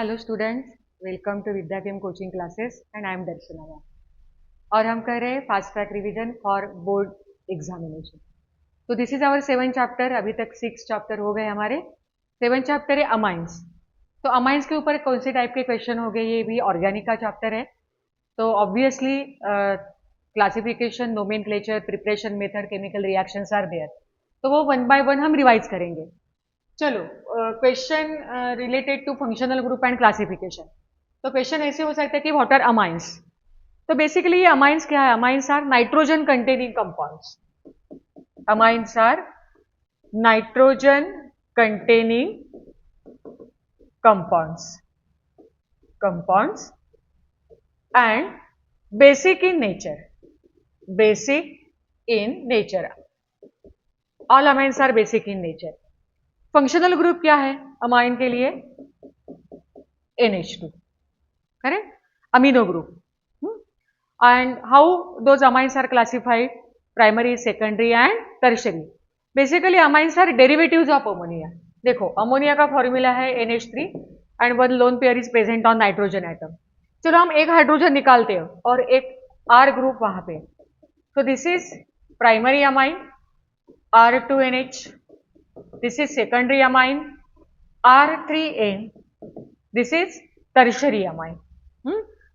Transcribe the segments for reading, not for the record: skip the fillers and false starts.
Hello students, welcome to Vidya game coaching classes and I am Darshana. और हम कर रहे हैं fast track revision for board examination. तो दिस इज आवर 7 चैप्टर। अभी तक 6 चैप्टर हो गए हमारे। 7 चैप्टर है अमाइंस। तो अमाइंस के ऊपर कौन से टाइप के क्वेश्चन हो गए, ये भी ऑर्गेनिक का चैप्टर है। तो obviously classification, nomenclature, preparation method, chemical reactions are there. तो वो वन बाय वन हम रिवाइज करेंगे। चलो, question related to functional group and classification. तो क्वेश्चन ऐसे हो सकता है कि व्हाट आर अमाइंस। तो बेसिकली ये अमाइंस क्या है? Amines are nitrogen containing compounds. Amines are nitrogen containing compounds and basic in nature. Basic in nature. All amines are basic in nature. Functional group क्या है अमाइन के लिए? NH2, correct? Amino group. And how those amines are classified? Primary, secondary and tertiary. Basically amines are derivatives of ammonia. देखो ammonia का formula है NH3 and one lone pair is present on nitrogen atom. चलो हम एक hydrogen निकालते हैं और एक R ग्रुप वहां पे। So this is primary amine R2NH. This is secondary amine R3N. This is tertiary amine.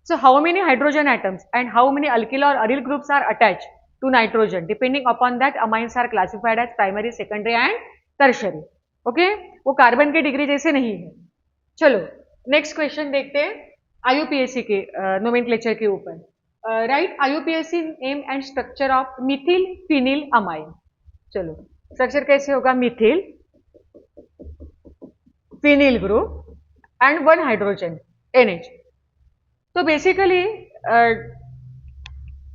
So how many hydrogen atoms and how many alkyl or aryl groups are attached to nitrogen? Depending upon that, amines are classified as primary, secondary and tertiary. Okay? वो carbon के degree जैसे नहीं है। चलो next question देखते हैं आईयूपीएससी के nomenclature के ऊपर। Right आईयूपीएससी name and structure of Mithil phenyl amine. चलो स्ट्रक्चर कैसे होगा? Mithil phenyl group and one hydrogen NH। तो बेसिकली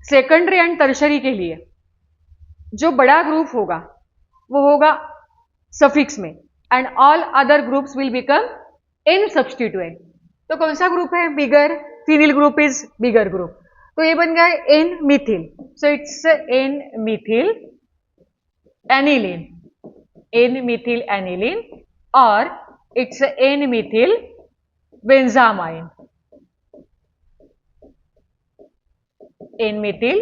सेकेंडरी एंड टर्शरी के लिए जो बड़ा ग्रुप होगा वो होगा सफिक्स में and all other groups will become in substituent. तो कौन सा ग्रुप है? Bigger. Phenyl group is bigger group. तो ये बन गया N methyl. So it's N methyl aniline, N methyl aniline और it's N methyl benzamine, N methyl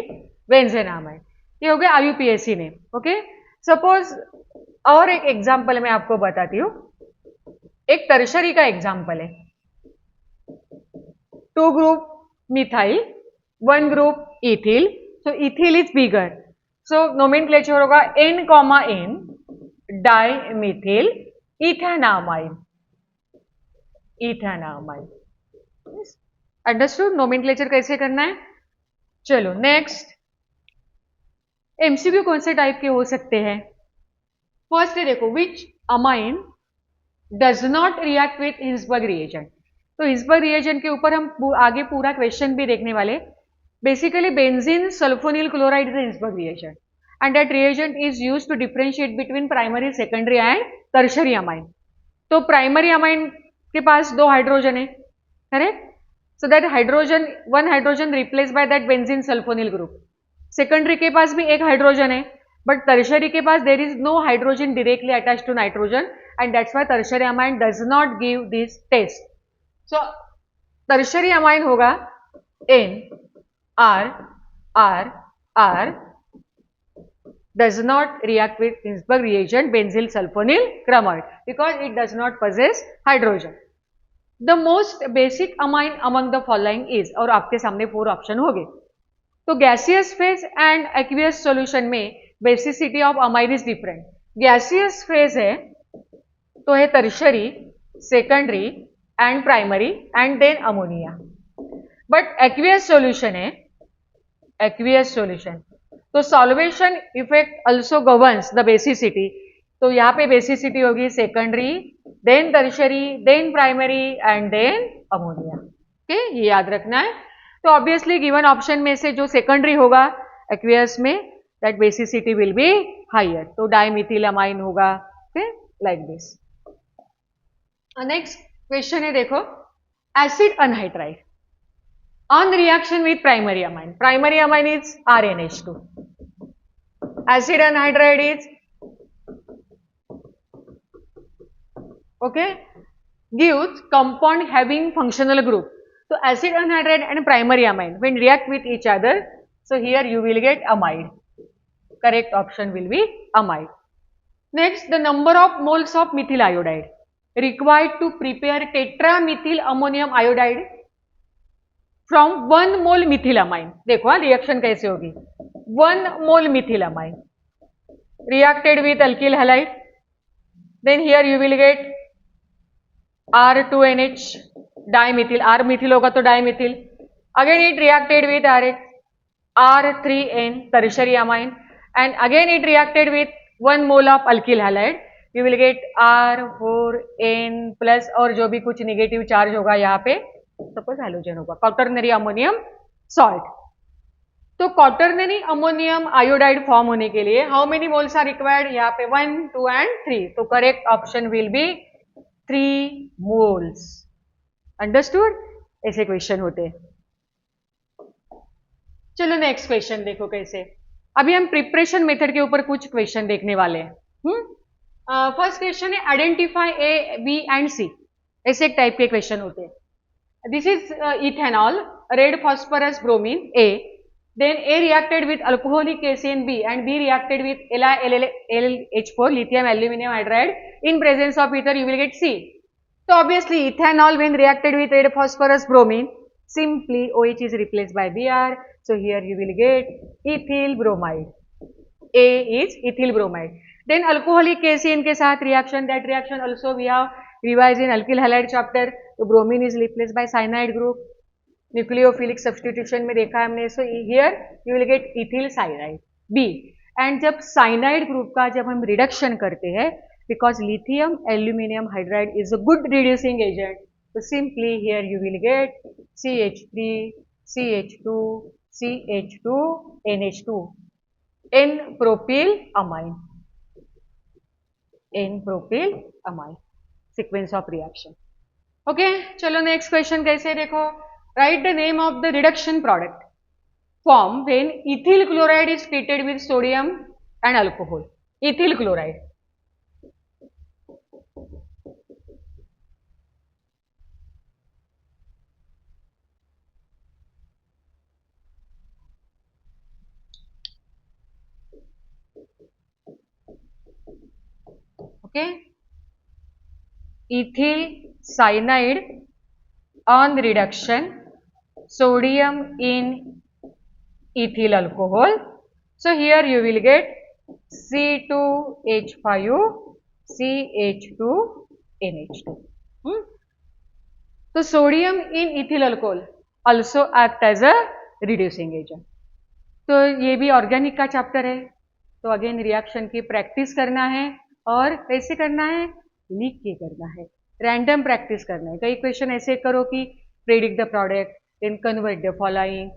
benzenamine. ये हो गया आईयूपीएससी ने। ओके, सपोज और एक एग्जांपल मैं आपको बताती हूं। एक टर्शरी का एग्जांपल है। 2 group methyl, 1 group ethyl. So ethyl is bigger, so nomenclature होगा N, N dimethyl ethanamine. Ethanamine understood? Nomenclature कैसे करना है। चलो नेक्स्ट, एमसीक्यू कौन से टाइप के हो सकते हैं? फर्स्ट है देखो, which amine does not react with Hinsberg reagent. तो हिल्सबर्ग रिएजेंट के ऊपर हम आगे पूरा क्वेश्चन भी देखने वाले। Basically benzene sulfonyl chloride is Hinsberg reagent and that reagent is used to differentiate between primary, secondary and tertiary amine. तो प्राइमरी अमाइन के पास 2 हाइड्रोजन है, correct? So that hydrogen, 1 hydrogen replace by that benzene sulfonyl group. Secondary के पास भी 1 hydrogen है, but tertiary के पास there is no hydrogen directly attach to nitrogen and that's why tertiary amine does not give this test. So tertiary amine होगा N R R R does not react with Hinsberg reagent benzyl sulfonyl chromide because it does not possess hydrogen. The most basic amine among the following is, और आपके सामने 4 option होंगे। तो gaseous phase and aqueous solution में basicity of amine is different. Gaseous phase है तो है tertiary, secondary and primary and then ammonia. But aqueous solution है, एक्वियस सॉल्यूशन, तो solvation effect also governs the basicity. तो यहाँ पे बेसिसिटी होगी secondary, then tertiary, then primary and then ammonia. Okay, ये याद रखना है। तो ऑब्वियसली गिवन ऑप्शन में से जो सेकेंडरी होगा एक्वियस में, that basicity will be higher, तो डाइमिथिल अमाइन होगा। Okay, like this. Next question है देखो, acid anhydride on reaction with primary amine. Primary amine is RnH2, acid anhydride is, okay, gives compound having functional group. So acid anhydride and primary amine when react with each other, so here you will get amide. Correct option will be amide. Next, the number of moles of methyl iodide required to prepare tetramethyl ammonium iodide from 1 mole methylamine. देखो हाँ reaction कैसे होगी. 1 mole methylamine reacted with alkyl halide, then here you will get R2NH dimethyl, R methyl होगा तो dimethyl, again it reacted with RH, R3N tertiary amine, and again it reacted with 1 mole of alkyl halide, you will get R4N plus और जो भी कुछ negative charge होगा यहाँ पे suppose halogen होगा, क्वाटरनरी अमोनियम सॉल्ट. तो क्वाटरनरी अमोनियम आयोडाइड फॉर्म होने के लिए how many moles are required, यहाँ पे 1, 2 एंड 3. तो correct option will be 3 moles. Understood. ऐसे क्वेश्चन होते हैं. चलो नेक्स्ट क्वेश्चन देखो कैसे. अभी हम प्रिपरेशन मेथड के ऊपर कुछ क्वेश्चन देखने वाले हैं. फर्स्ट क्वेश्चन है आइडेंटिफाई ए, बी एंड सी. ऐसे एक टाइप के क्वेश्चन होते हैं. This is ethanol, red phosphorus bromine A, then A reacted with alcoholic KCN B and B reacted with LiLH4 lithium aluminum hydride in presence of ether, you will get C. So obviously ethanol when reacted with red phosphorus bromine, simply OH is replaced by Br, so here you will get ethyl bromide. A is ethyl bromide. Then alcoholic KCN के साथ reaction, that reaction also we have revised in alkyl halide chapter, so bromine is replaced by cyanide group. Nucleophilic substitution में देखा है हमने. So here you will get ethyl cyanide B. And जब cyanide group का जब हम reduction करते हैं, because lithium aluminium hydride is a good reducing agent, तो simply here you will get CH3, CH2, CH2, NH2, N propyl amine, N propyl amine sequence of reaction. Okay, चलो next question कैसे देखो. Write the name of the reduction product formed when ethyl chloride is treated with sodium and alcohol. Ethyl chloride. Okay. Ethyl cyanide on reduction, sodium in ethyl alcohol. So here you will get C2H5, CH2NH2. So sodium in ethyl alcohol also act as a reducing agent. तो ये भी organic का chapter है. तो again reaction की practice करना है. और कैसे करना है, लिख के करना है, रैंडम प्रैक्टिस करना है. कई क्वेश्चन ऐसे करो कि predict the product, then convert the following,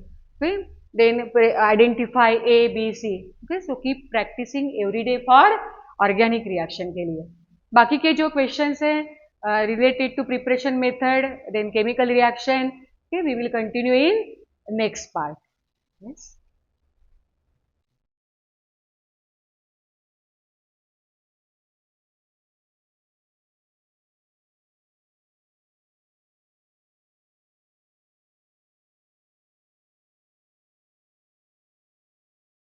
then identify A, B, C. Okay, so keep practicing every day for organic reaction के लिए. बाकी के जो क्वेश्चंस हैं related to preparation method, then chemical reaction, we will continue in next part. Yes.